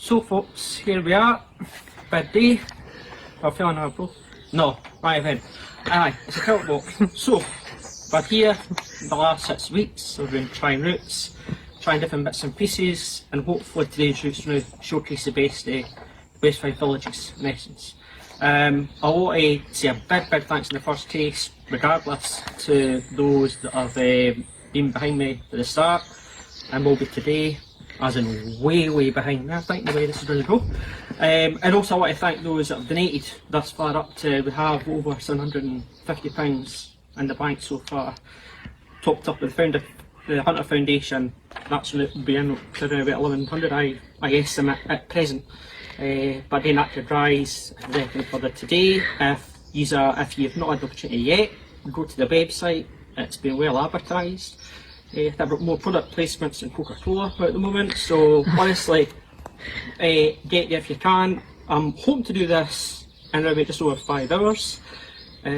So folks, here we are, bad day. I'm feeling a bro. No, right then. Aye, it's a Kiltwalk. So, we're here the last 6 weeks, we've been trying routes, trying different bits and pieces, and hopefully today's routes now showcase the best West Fife villages in essence. I want to say a big thanks in the first case, regardless, to those that have been behind me at the start, and will be today, as in way behind me, I think, the way this is going to go. And also I want to thank those that have donated thus far up to, we have over £750 in the bank so far, topped up with the Hunter Foundation. That's going to be in to around about 1100 I estimate at present. But again, that could rise definitely further today. If you've not had the opportunity yet, go to the website, it's been well advertised. They've got more product placements than Coca-Cola at the moment, so honestly, get there if you can. I'm hoping to do this in around just over 5 hours. I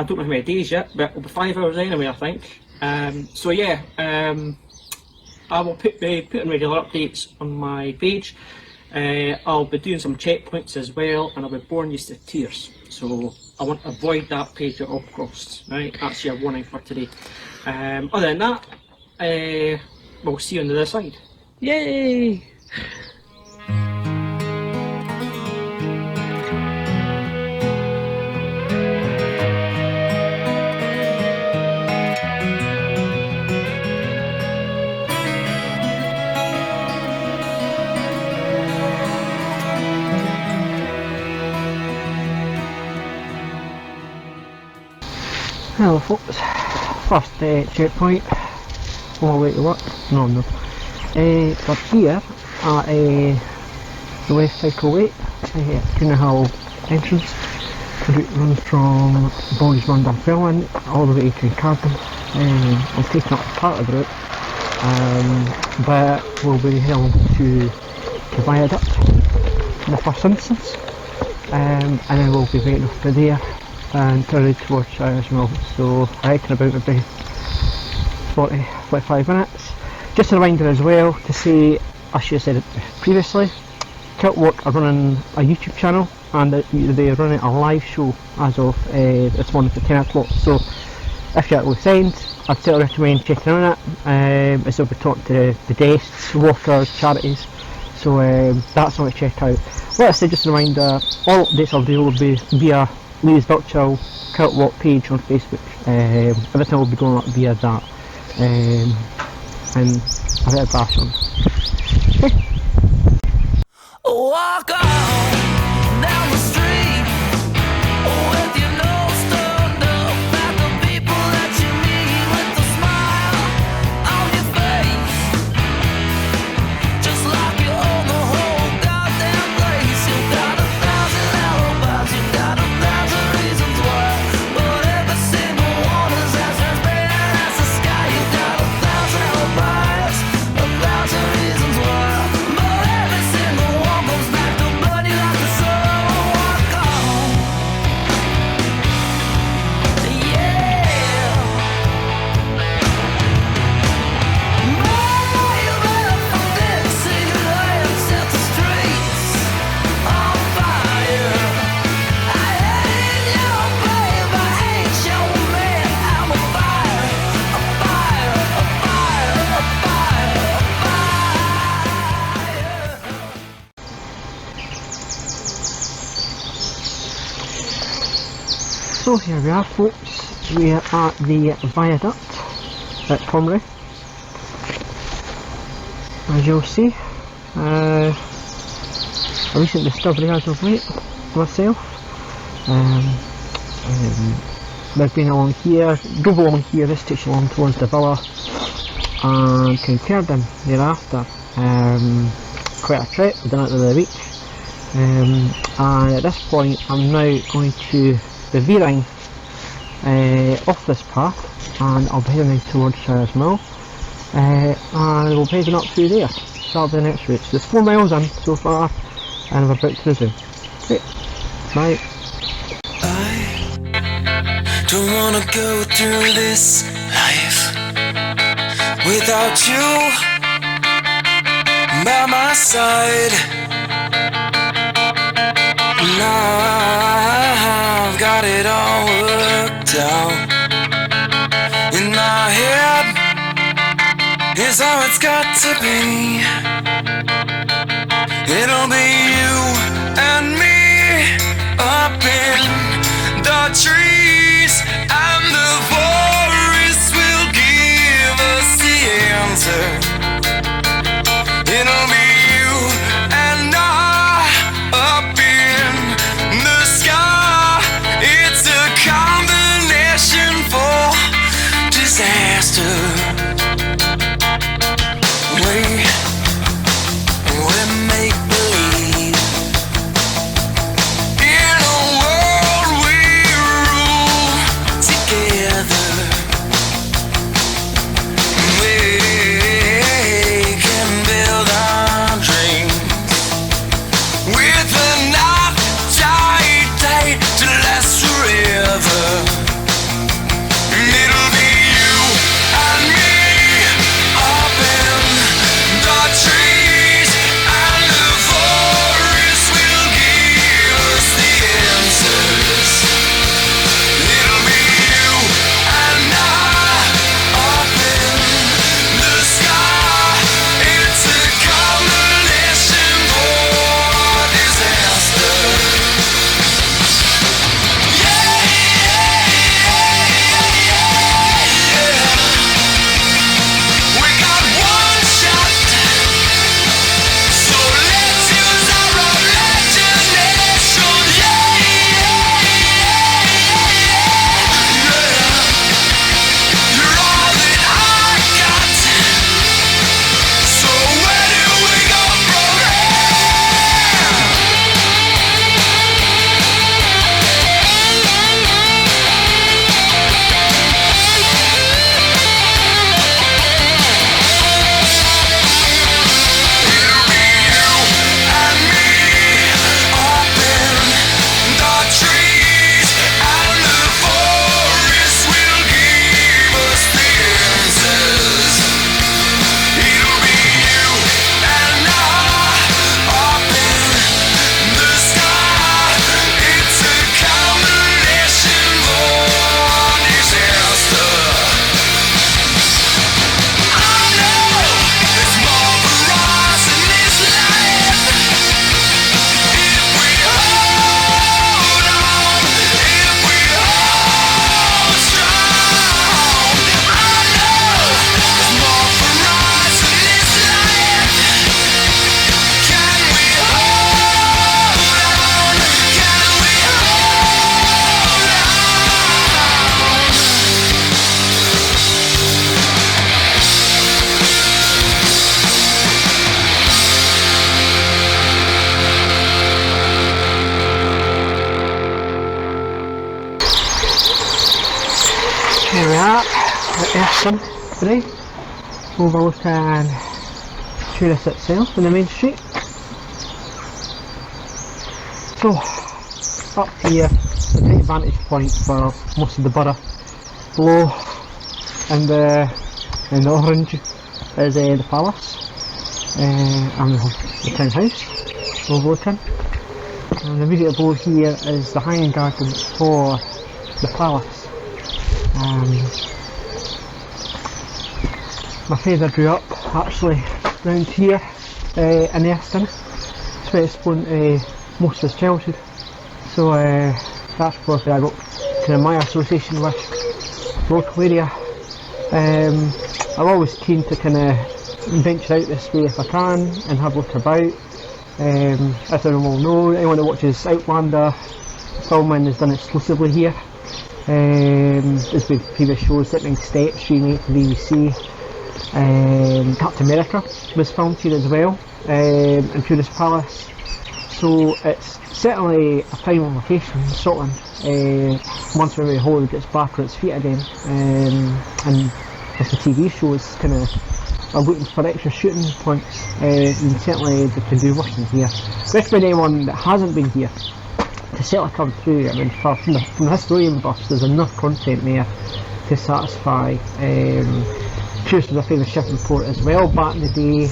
don't know how many days yet, but it'll be 5 hours anyway, I think. So yeah, I will put in regular updates on my page. I'll be doing some checkpoints as well, and I'll be boring you to tears. So I want to avoid that page at all costs. Right, that's your warning for today. Other than that, we'll see you on the other side. Yay! Hello folks, first checkpoint, on my way to work, no. We're here at the West Cycle Way, Tuna Hill entrance. The route runs from Boys Run Dunfermline all the way to Carden. I'm taking up part of the route, but we'll be heading to the viaduct in the first instance, and then we'll be waiting off to there and turn towards Shires-Mill, so I reckon about maybe 40-45 minutes. Just a reminder as well to say, I should have said it previously, Kiltwalk are running a YouTube channel and they're running a live show as of this morning for 10 o'clock, so if you're at Loose End, I'd still recommend checking out it, as they'll be talking to the guests, walkers, charities, so that's something to check out. Like I said, just a reminder, all updates I'll do will be via Lee's Virtual Kiltwalk page on Facebook. Everything will be going up via that, and a bit of bash on. Walk on down the street with your nose turned up at the people that you meet, with a smile on your face, just like you own the whole goddamn place. You've got 1,000 alibis, you've got 1,000 reasons why, but every single one is as transparent as the sky. You've got 1,000 alibis, 1,000 reasons why, but every single one comes back to burn you like the sun. Walk on, yeah. Mile from Dixieland set the streets on fire. I ain't your babe, I ain't your man. I'm a fire, a fire, a fire, a fire, a fire. So here we are folks, we are at the viaduct at Pomeroy. As you'll see, a recent discovery as of late myself. We've been along here, drove along here, this takes you along towards the villa and Kiltwalk thereafter. Quite a trip, we've done it the other week, and at this point I'm now going to be veering off this path, and I'll be heading towards Shires-Mill, and we'll be heading up through there. So that'll be the next route. So there's 4 miles in so far, and we're about to resume. Great, bye. I don't wanna go through this life without you. by my side. Now I've got it all worked out. In my head is how it's got to be. It'll be you and me up in the trees, and the forest will give us the answer. It'll be you and I up in the sky. It's a combination for disaster. We make believe in a world we rule together. We can build our dreams with a night tight date to last forever. It'll be you and me up in the trees, and the forest will give us the answers. It'll be you and I up in the sky. It's a combination for disaster. Yeah, we got one shot, so let's use our imagination. You're all that I got, so where do we go from It'll be you and me up in the trees, and the forest will give us the answers. It'll be you and I up in the sky. It's a combination for disaster. I know it's more for us in this life. If we hold on, if we hold strong. I know it's more for us in this life. Can we hold on? Can we hold on? Here we are at Erston today, overlooking Turis itself in the main street. So, up here, the great vantage point for most of the borough. Below, in the orange, is the palace, and the town house overlooking. And immediately below here is the hanging garden for the palace. My father grew up actually round here in Erston. That's where he spent most of his childhood. So that's where I got kind of my association with the local area. I'm always keen to kind of venture out this way if I can and have a look about. As everyone will know, anyone that watches Outlander filming is done exclusively here. There's been previous shows, Dipping Steps, remake for the BBC. Captain America was filmed here as well, in Tourist Palace. So it's certainly a prime location in Scotland. Once maybe Hollywood gets back on its feet again, and if the TV shows kind of are looking for extra shooting points, then certainly they can do worse than here. Especially anyone that hasn't been here, to certainly come through. I mean, from the historian buffs, there's enough content there to satisfy Choose was a famous shipping port as well back in the day,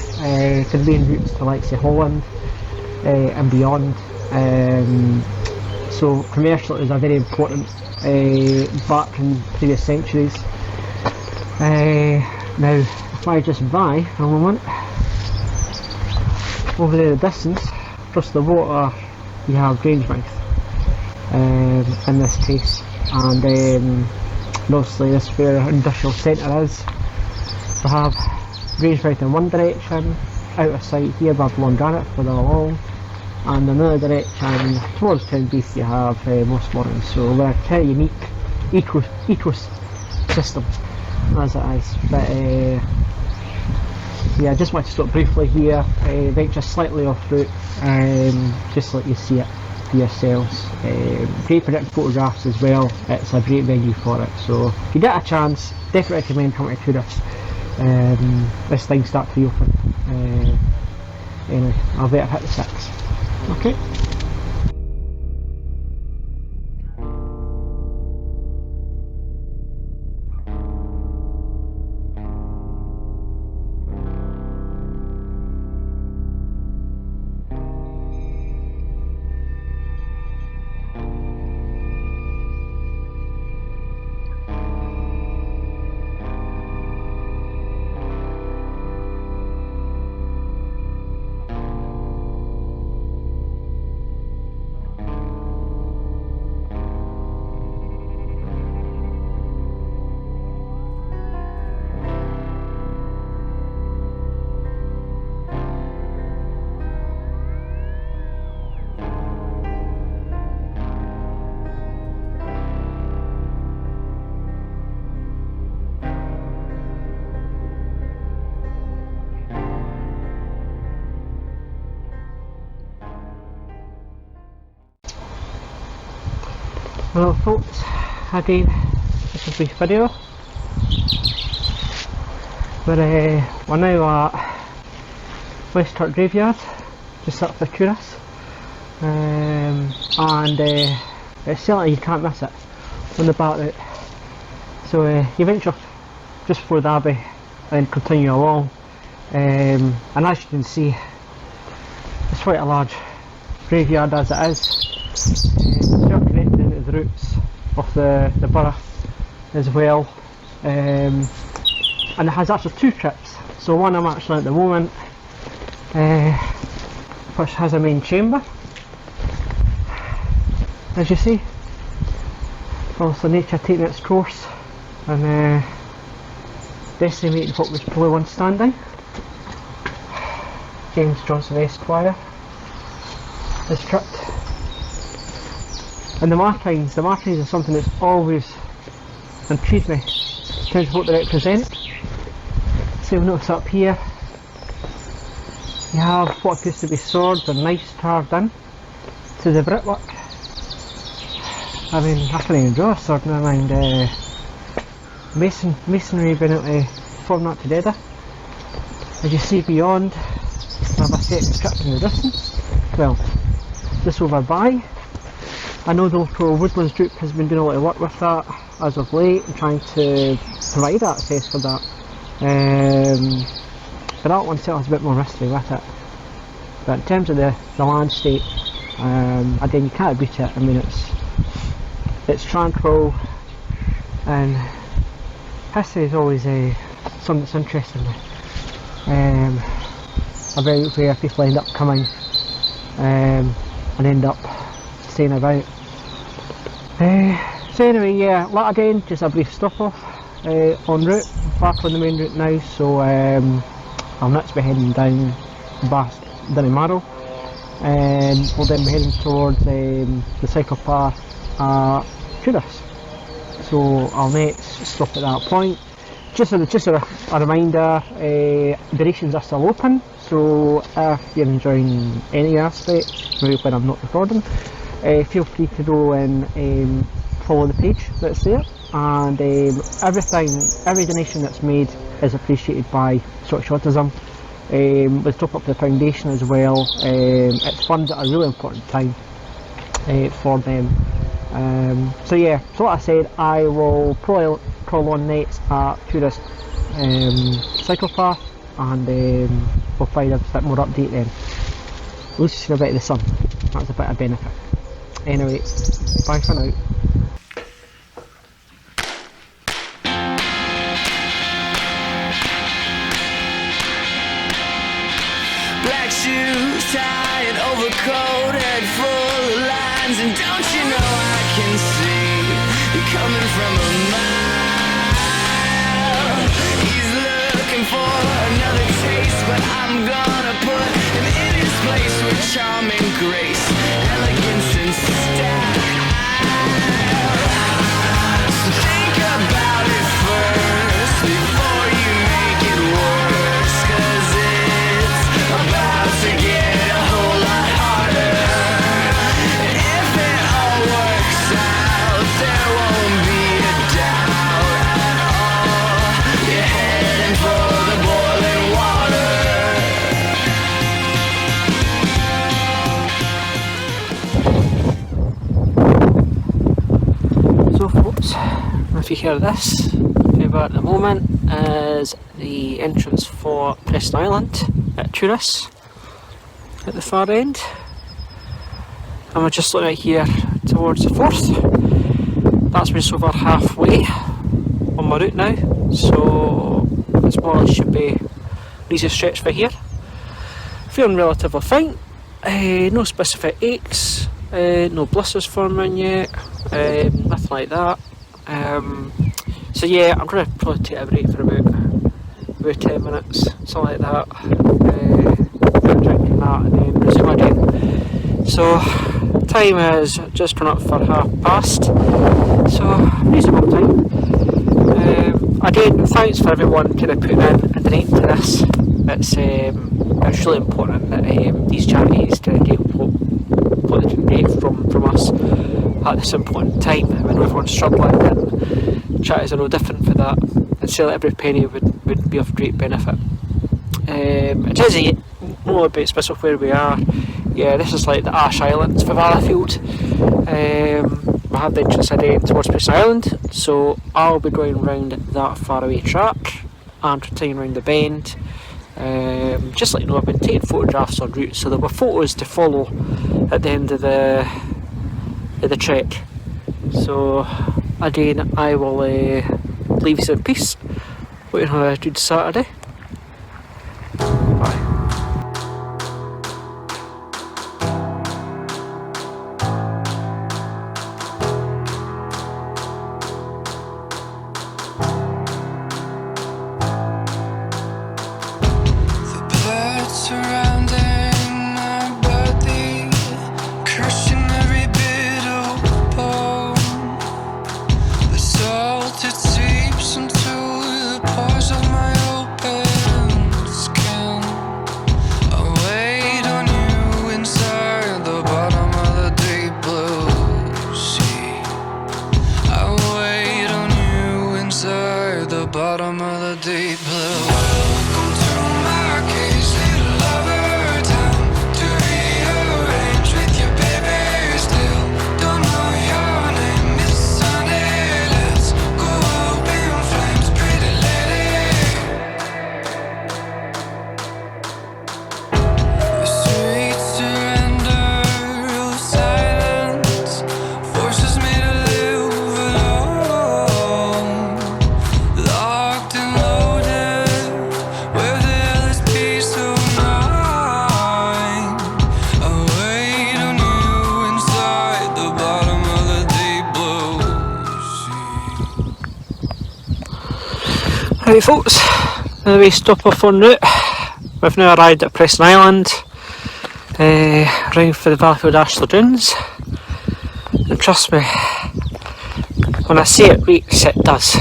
for the main routes to like say Holland and beyond. So commercial is a very important back in previous centuries. Now if I just buy for a moment, over there in the distance, across the water, you have Grangemouth in this case, and obviously this is where our industrial centre is. We have Grangemouth in one direction, out of sight here above Longranit further along, and another direction towards Town Beath you have most mornings. So we're a kind of unique ecosystem as it is. But yeah, I just want to stop briefly here, venture slightly off route, just to let you see it for yourselves. Great predicted photographs as well, it's a great venue for it, so if you get a chance, definitely recommend coming to Tourists as things start to reopen. Anyway, I'll better hit the 6. Okay. Well folks, again, just a brief video. We're now at West Fife Graveyard, just up for tourists, and it's certainly you can't miss it on the back route. So you venture just before the Abbey and continue along, and as you can see, it's quite a large graveyard as it is. Still connected into the roots of the borough as well, and it has actually 2 trips. So one I'm actually at the moment, which has a main chamber, as you see. Also nature taking its course and decimating what was probably once standing. James Johnson Esquire is tripped. And the markings are something that's always intrigued me in terms of what they represent. So you'll notice up here you have what appears to be swords and knives carved in to the brickwork. I mean, I can't even draw a sword, never mind masonry being able to form that together. As you see beyond, I have a second trip in the distance. Well, just over by. I know the local Woodlands group has been doing a lot of work with that as of late and trying to provide access for that. But that one still has a bit more history with it. But in terms of the landscape, again you can't beat it. I mean it's tranquil, and history is always something that's interesting. About where people end up coming and end up staying about. So anyway, yeah, again, just a brief stop off en route, back on the main route now. So I'll next be heading down past Marrow, and we'll then be heading towards the cycle path at Tudors. So I'll next stop at that point. Just a reminder, durations are still open, so if you're enjoying any aspect, maybe when I'm not recording, feel free to go and follow the page that's there, and every donation that's made is appreciated by Scottish Autism. Let's top up the foundation as well. It's funds at a really important time for them. So yeah, so like I said, I will probably crawl on next at Tourist cycle path, and we'll find a bit more update then. Loses a bit of the sun, that's a bit of benefit. Anyway, bye for now. Black shoes, tie, and overcoat, head full of lines. And don't you know I can see you coming from a mile. He's looking for another taste, but I'm gonna put him in his place with charming grace, elegance and style. So think about it first before you make it worse, 'cause it's about to get a whole lot harder. And if it all works out, there won't be a doubt at all. You're heading for the boiling water. So folks, if you hear this, over at the moment is the entrance for Preston Island at Turis at the far end, and we're just looking out here towards the Forth. That's me so far halfway on my route now, so this more or less should be an easy stretch for here. Feeling relatively fine, no specific aches, no blisters forming yet, nothing like that. So yeah, I'm going to probably take a break for about 10 minutes, something like that. Drinking that and then resume again. So time is just gone up for 5:30, so reasonable time. Again, thanks for everyone kind of putting in a donate to this. It's really important that these charities kind of get what they can get from us at this important time when everyone's struggling, and charities are no different for that, and so every penny would be of great benefit. It is more about specific where we are. Yeah, this is like the Ash Islands for Valleyfield. We have the entrance heading towards Preston Island, so I'll be going round that faraway track and returning round the bend. Just let you know, I've been taking photographs en route, so there were photos to follow at the end of the trek. So again, I will leave you in peace. Hope you have a good Saturday. Bye. Surrounding my body, crushing every bit of bone. The salt, it seeps into the pores of my open skin. I wait on you inside the bottom of the deep blue sea. I wait on you inside the bottom of the deep blue. Welcome to my cage, little lover. Time to rearrange with your baby still. Don't know your name, it's Sunday. Let's go up in flames, pretty lady. The sweet surrender of silence forces me to live alone. Locked and loaded, where there is peace of mind. I wait on you inside the bottom of the deep blue sea. Right folks, anyway, stop off en route. We've now arrived at Preston Island, round for the Valleyfield Ashler Dunes, and trust me, when I say it reeks, it does,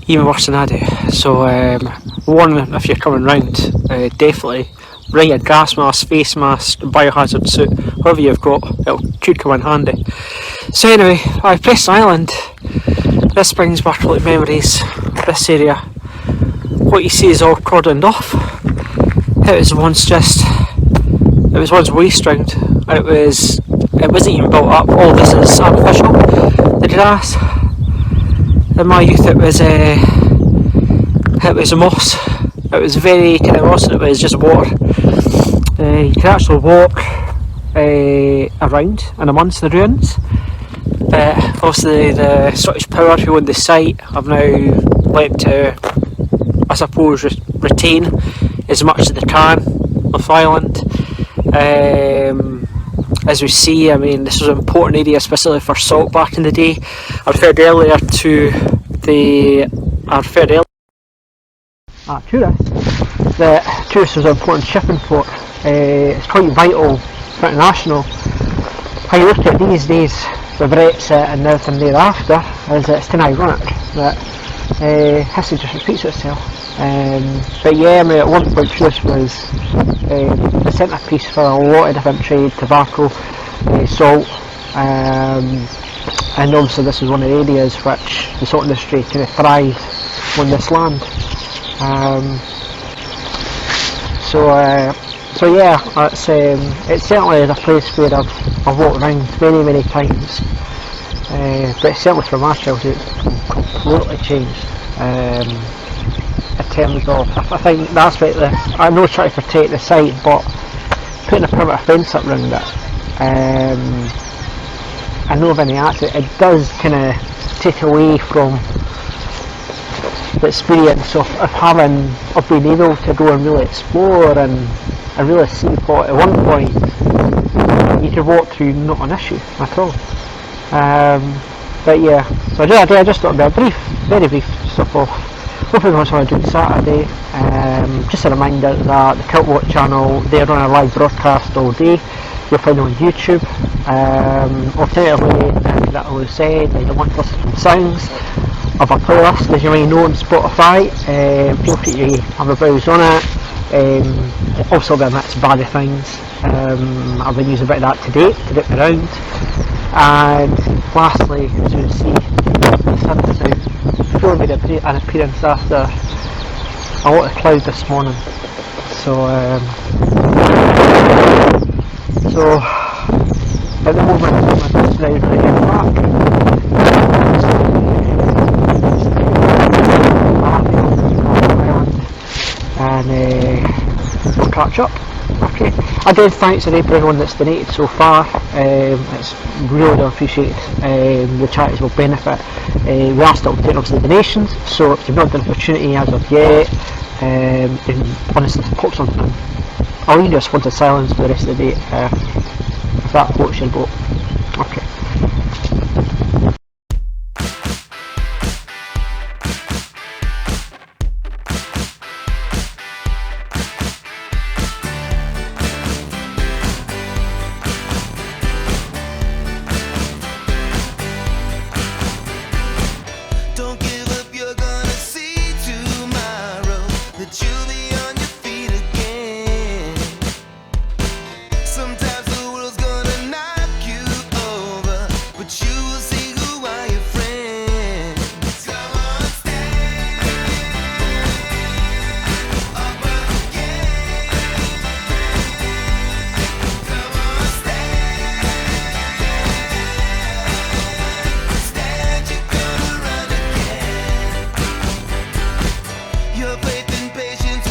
even worse than I do. So warning, if you're coming round, definitely bring a gas mask, face mask, biohazard suit, whatever you've got, it could come in handy. So anyway, Preston Island, this brings back like memories of this area. What you see is all cordoned off. It was once waste ground. It wasn't even built up. All this is artificial, the grass. In my youth it was it was a moss. It was very kind of moss, and it was just water. You can actually walk around and amongst the ruins. Obviously the Scottish Power who own the site have now let to, I suppose, retain as much as they can of the island. As we see, I mean, this was an important area especially for salt back in the day. I referred earlier to tourists. The tourists was an important shipping port. It's quite vital for international. How you look at it these days with Brexit and everything thereafter, is it's kind of ironic that history just repeats itself. But yeah, I mean, at one point tourists was the centrepiece for a lot of different trade, tobacco, salt, and obviously this was one of the areas which the salt industry kind of thrived on this land. So yeah, it's certainly a place where I've walked around many times, but certainly from my childhood it's completely changed. In terms of, I think the aspect that I know trying to protect the site, but putting a perimeter fence up around it, I know of any accident, it does kind of take away from the experience of being able to go and really explore and really see what at one point you could walk through, not an issue at all. But yeah, so I just thought it'd be a very brief stuff off. Hopefully that's what I do on Saturday. Just a reminder that the Kiltwalk channel, they're on a live broadcast all day. You'll find them on YouTube. Alternatively, that I was said, if you want to listen to sounds of a playlist, as you may know, on Spotify, feel free to have a browse on it. Also the mix of bad things. I've been using a bit of that today to dip around. And lastly, as you can see, the sun's out. Before made an appearance after a lot of cloud this morning. So at the moment I'm just now ready to get back. And we'll catch up. Okay. Again, thanks to everyone that's donated so far. It's really appreciated. The charities will benefit. We are still taking obviously donations, so if you've not done an opportunity as of yet, then honestly pop something. I'll leave you a sponsored silence for the rest of the day if that floats your boat. Okay. Don't give up, you're gonna see tomorrow that you'll be on your feet again. Sometimes the world's gonna knock you over, but you will see who are your friends. Come on, stand up again. Come on, stand, you're gonna run again. Your faith and patience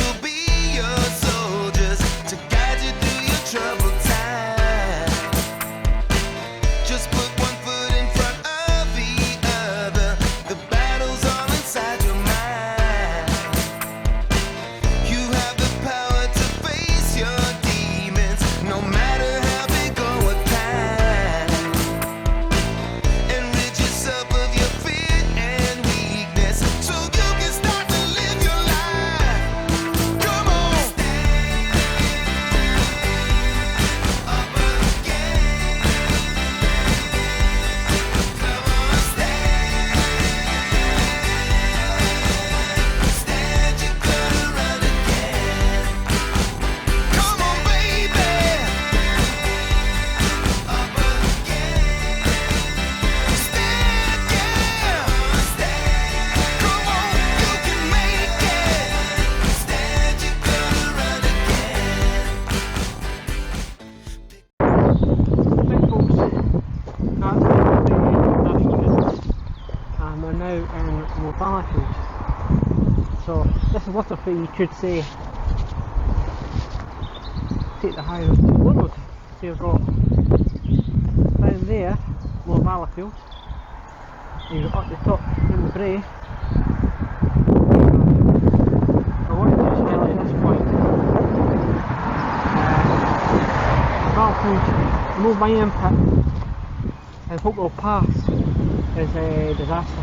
lot of things you could say. Take the high road to the low road. So you've got down there, Lower Valleyfield. And you've got up the top in the Bray. I want to just highlight this point. Valleyfield, the old mining pit and Hopewell Pass is a disaster.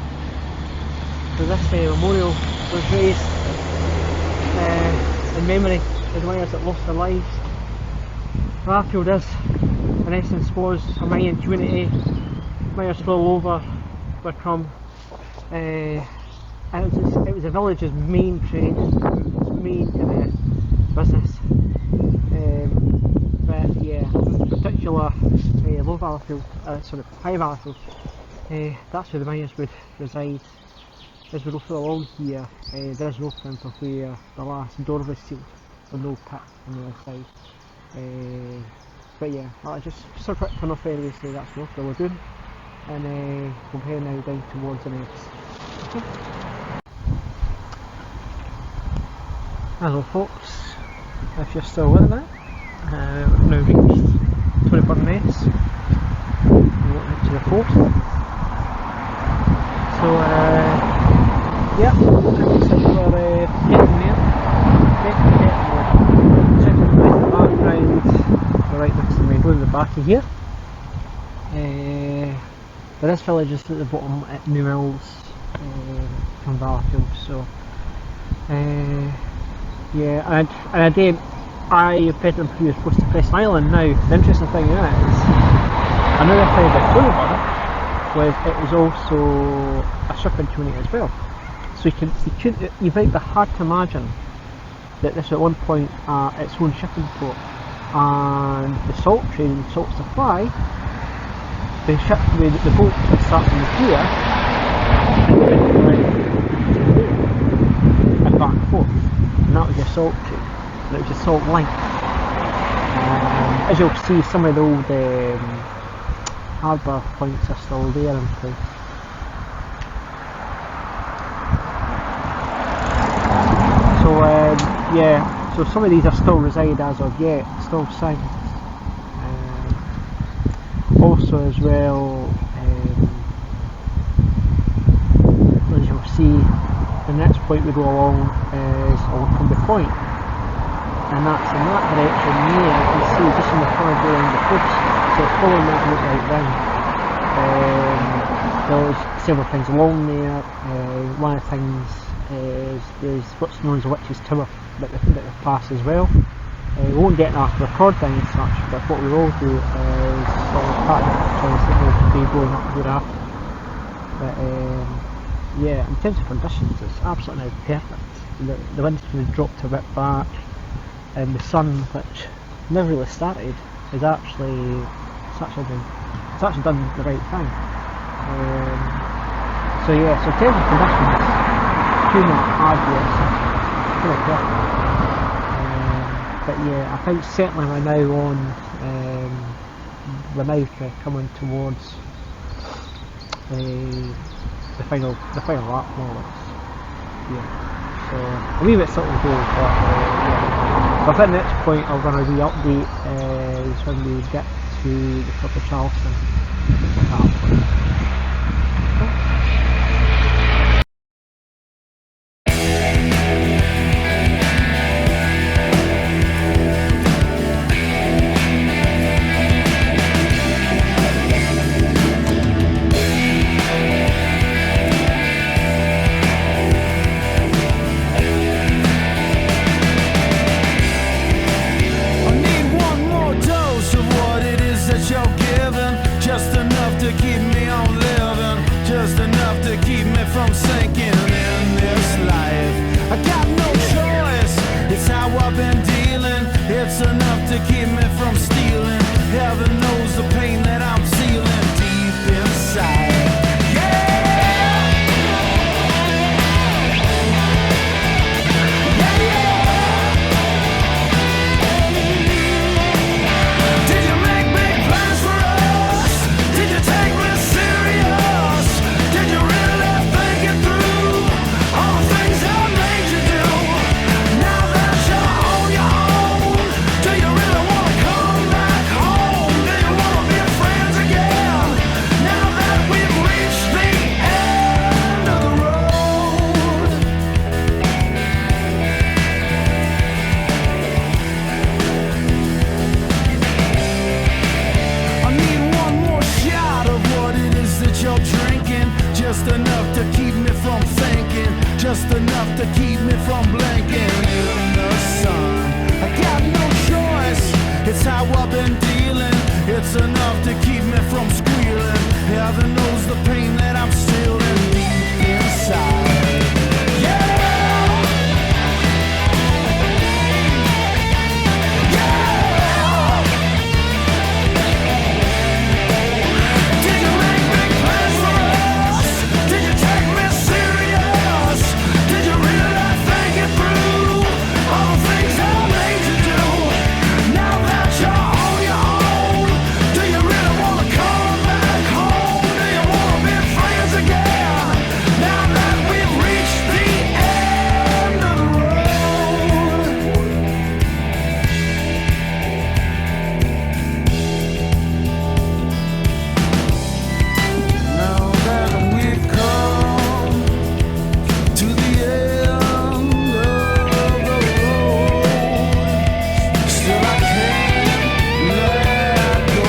So this memorial was raised in memory of the miners that lost their lives. Valleyfield is, in essence, was a mining community. Miners flew all over Wycombe, and it was the village's main trade, main kind of business. But yeah, in particular, Low Valleyfield, High Valleyfield, that's where the miners would reside. As we go further along here, there is no print of where the last door was sealed, with no pit on the other side. But yeah, I'll just a quick turn off anyway, so that's what we're doing. And we'll head now down towards the next. Okay. Hello folks, if you're still with me, we've now reached 20 Burness, we're going to the fort. So yeah, looks like we're getting there, checking the background, we're right next to the main road in the back of here. But this village is at the bottom at New Mills from Valleyfield, so yeah, and again, I read them who was supposed to Preston Island. Now, the interesting thing is, another thing about Kiltwalk was it was also a shipping community as well. So you might be hard to imagine that this at one point its own shipping port, and the salt trade and salt supply, the boats would start from here and back and forth, and that was your salt trade, and it was a salt line. As you'll see, some of the old harbour points are still there in place. So yeah, so some of these are still reside as of yet, still signed. Also as well, as you'll see, the next point we go along is Oldcombe Point, and that's in that direction there. You can see just in the far along the coast, so it's following that route right round. There's several things along there. One of the things is there's what's known as a Witch's Tower that we pass as well. We won't get a recording as such, but what we will do is sort of part of the place that will be going up hereafter. But yeah, in terms of conditions, it's absolutely perfect. The wind's going to drop to a bit back, and the sun, which never really started, is actually done the right thing. So yeah, so in terms of conditions, humid, arduous, pretty perfect. But yeah, I think certainly we're now on, we're now kind of coming towards the final lap more or less. Yeah, so a wee bit something to go, but yeah. So I think the next point I'm going to re-update is when we get to the top of Charleston. All the things I made you do. That's enough to keep me from squealing. Heaven knows the pain that I'm still in deep inside. Yeah! Yeah! Did you make big plans for us? Did you take me serious? Did you really think it through? All the things I made you do. Now that you're on your own, do you really wanna come back home? Do you wanna be friends again? Now that we've reached the end of the road. Now that we've come to the end of the road, still I can't let go.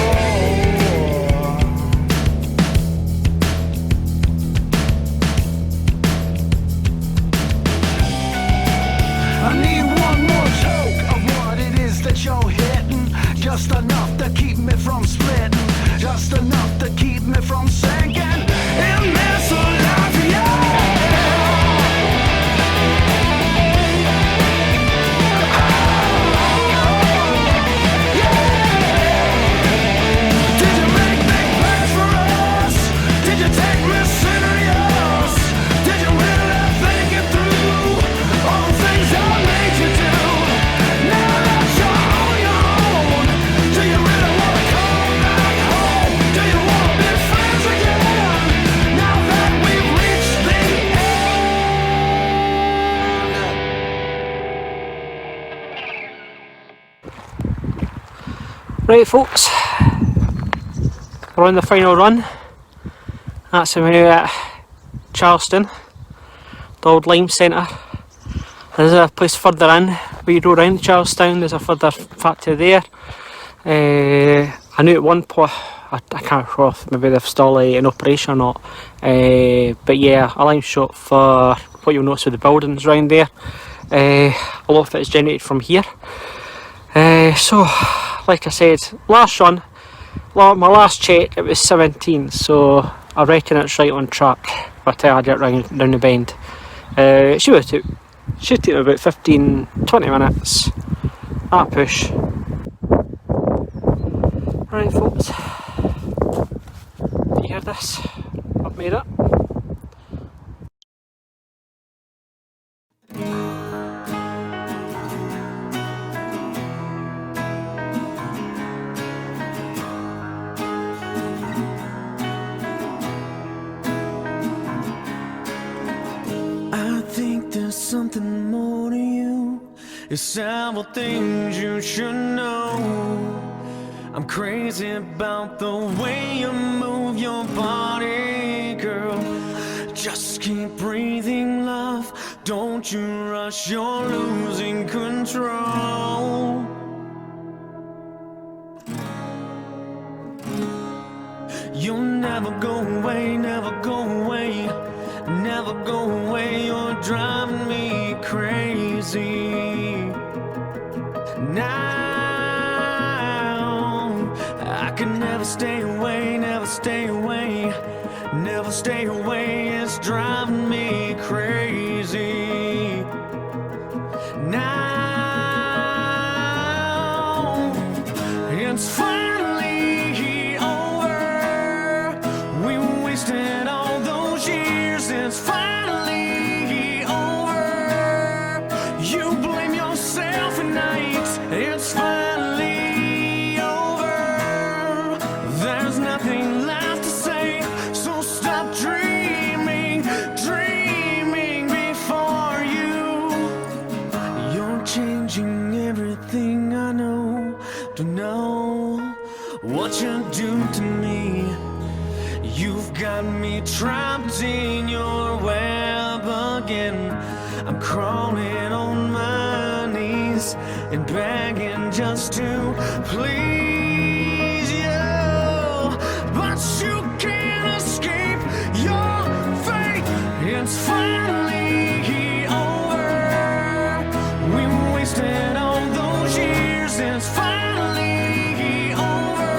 I need one more joke of what it is that you're hitting. Just enough to keep me from splitting. Just enough to keep me from sinking in this life, yeah. Did you make big plans for us? Did you take me serious? Did you really think it through? All the things I made you do. Now that you're on your own, do you really wanna come back home? Do you wanna be friends again? Now that we've reached the end. Right folks, we're on the final run. That's when we're at Charleston, the old Lime Centre. There's a place further in, we go round Charlestown, there's a further factory there. I knew at one point, I can't recall if maybe they've still in operation or not, but yeah, a lime shop for what you'll notice with the buildings round there. A lot of it is generated from here. So, like I said, last run, my last check, it was 17, so I reckon it's right on track by the time I get round the bend. Should take about 15-20 minutes at push. Right folks, you hear this? I've made it. I think there's something more to you. There's several things you should know. I'm crazy about the way you move your body, girl. Just keep breathing, love. Don't you rush, you're losing control. You'll never go away, never go away, never go away. You're driving me crazy. Now I can never stay away, never stay away, never stay away. It's driving me crazy. Now it's finally over. We wasted all those years. It's finally over. You blame yourself at night. It's finally over. There's nothing left to say, so stop dreaming, dreaming before you. You're changing everything I know. Don't know what you do to me. You've got me trapped in your web again. I'm crawling on my knees and begging just to please you, but you can't escape your fate. It's finally over. We wasted all those years. It's finally over.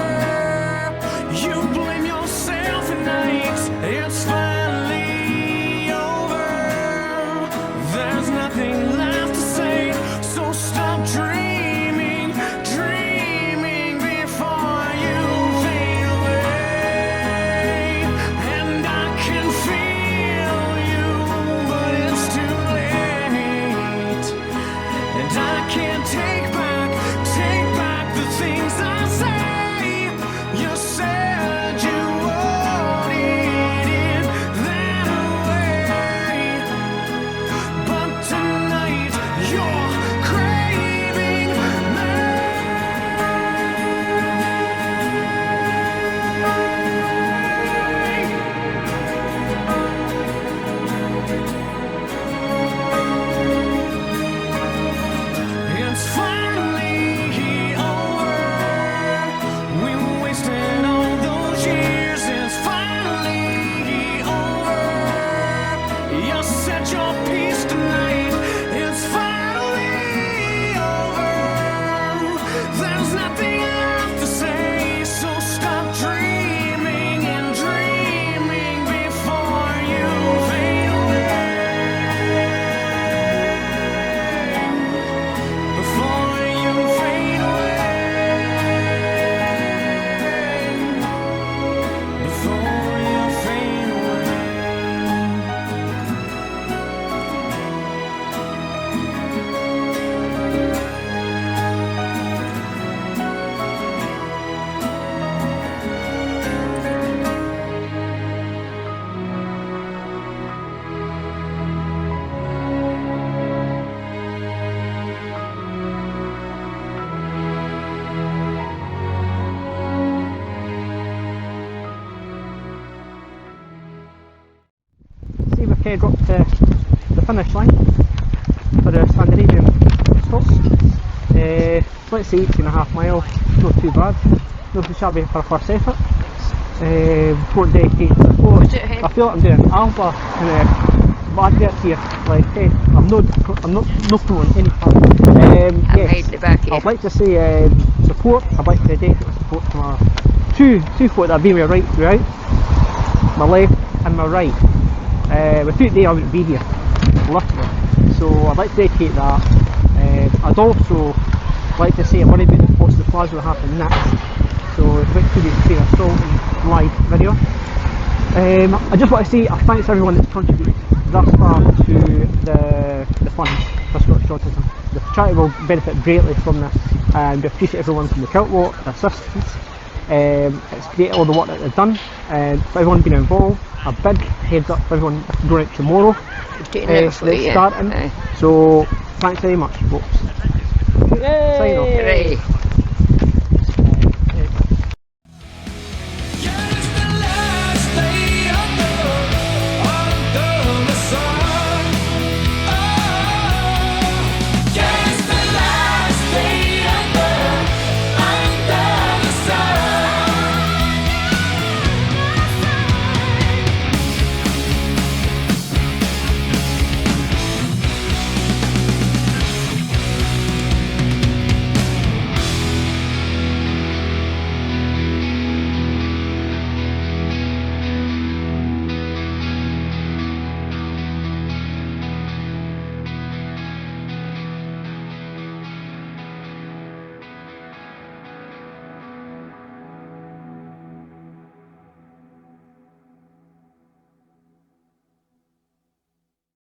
can't take back the things I say. You said you wanted it that way, but tonight you're craving It's finally over. We wasted all those years. It's finally over. You said your piece tonight. It's finally over. There's nothing left to say, so stop dreaming and dreaming before you fade away. Before you fade away. Before you fade See, we've got to the finish line for the Scandinavian stop. Let's say 18.5 miles, not too bad, not too shabby for a first effort. Won't dedicate to the sport. I feel like I'm doing Alba kind of advert here, like hey, I'm not promoting any part. I'm Yes, hiding the back here. I'd like to say support. I'd like to dedicate support to my two foot that have been with right throughout, my left and my right. Without they I wouldn't be here, literally. So I'd like to dedicate that. I'd also like to say I'm going to be at the Post of the Plaza will happen next. So it's about 2 weeks to a strong live video. I just want to say thanks to everyone that's contributed thus far to the funds for Scottish Autism. The charity will benefit greatly from this, and we appreciate everyone from the Kiltwalk, the assistance. It's great all the work that they've done, and for everyone being involved. A big heads up for everyone going out tomorrow. That's starting. So thanks very much, folks. Sign off. Hooray.